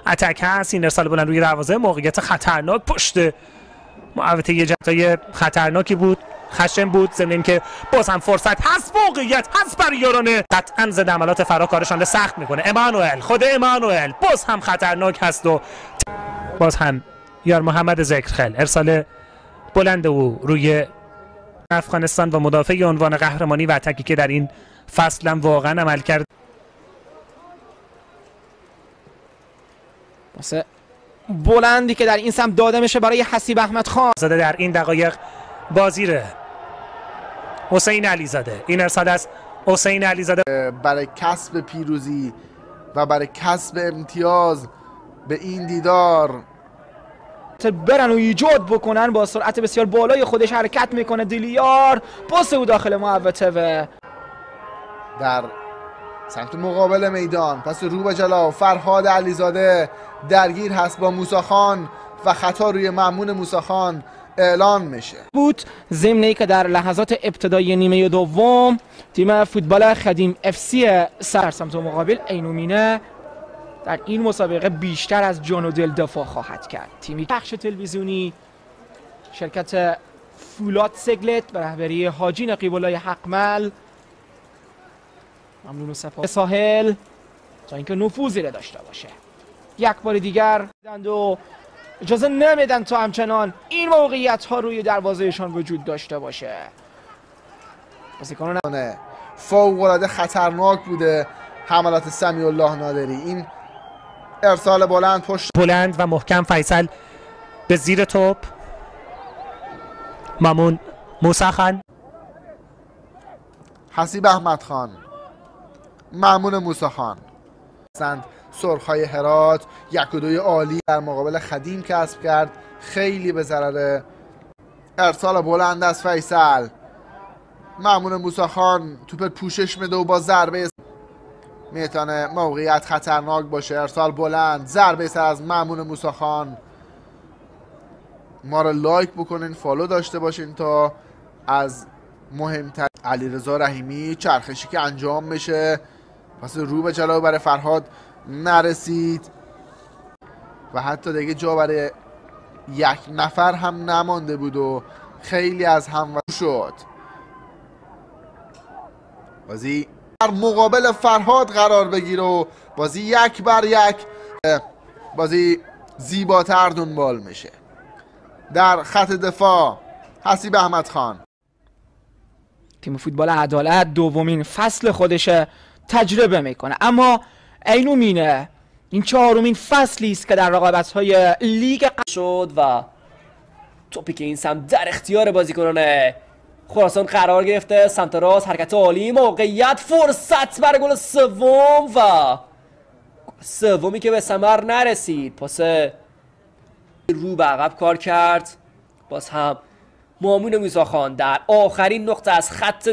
اتک هست. این ارسال بلند روی دروازه، موقعیت خطرناک پشت محوطه یه جای خطرناکی بود، خشن بود، ضمن که باز هم فرصت هست، موقعیت هست برای یارانه. قطعا ضد حملات فرا کارشان سخت میکنه. امانوئل، خود امانوئل باز هم خطرناک هست و باز هم یار محمد ذکرخل ارسال بلند او روی افغانستان و مدافع عنوان قهرمانی و اتکی که در این فصل هم واقعا عمل کرد. واسه بلندی که در این سمت داده میشه برای حسیب احمد خان. زاده در این دقایق بازیره حسین علیزاده. این ارسال از حسین علیزاده برای کسب پیروزی و برای کسب امتیاز به این دیدار برن و ایجاد بکنن. با سرعت بسیار بالای خودش حرکت میکنه دیلیار، پاس او داخل محوطه و در سمت مقابل میدان پس رو به جلو. فرهاد علیزاده درگیر هست با موسیخان و خطا روی مأمون موسیخان اعلان میشه بود. ضمنی که در لحظات ابتدایی نیمه دوم تیم فوتبال خدیم اف سی سر سمت مقابل اینومینه در این مسابقه بیشتر از جان و دل دفاع خواهد کرد. تیمی پخش تلویزیونی شرکت فولاد سگلت به رهبری حاجی نقیب الله حقمل ممنون و سپاس ساحل تا اینکه نفوذی را داشته باشه. یک بار دیگر و اجازه نمیدن تا همچنان این موقعیت ها روی دروازهشان وجود داشته باشه. بازیکنان فوق العاده خطرناک بوده حملات سمیع الله نادری. این ارسال بلند پشت بلند و محکم فیصل به زیر توپ. مامون موسیخان، حسیب احمد خان، مأمون موسیخان. سرخای هرات 1-2 عالی در مقابل خدیم کسب کرد، خیلی به ضرر. ارسال بلند از فیصل. مأمون موسیخان توپ پوشش میده و با ضربه میتونه موقعیت خطرناک باشه. ارسال بلند، ضربه سر از مأمون موسیخان. ما رو لایک بکنین، فالو داشته باشین تا از مهمتر. علیرضا رحیمی چرخشی که انجام میشه پس رو به جلو برای فرهاد نرسید و حتی دیگه جا برای یک نفر هم نمانده بود و خیلی از هم شد. بازی در مقابل فرهاد قرار بگیره و بازی 1-1 بازی زیباتر دنبال میشه. در خط دفاع حسیب احمد خان. تیم فوتبال عدالت دومین فصل خودش تجربه میکنه، اما اینومینه این 4مین فصلی است که در رقابت‌های لیگ شد و توپی که این سمت در اختیار بازیکنان خراسان قرار گرفته. سمت راست حرکت عالی، موقعیت، فرصت برای گل سوم و سومی که به ثمر نرسید. پاس رو به عقب کار کرد. باز هم مامون موسیخان در آخرین نقطه از خط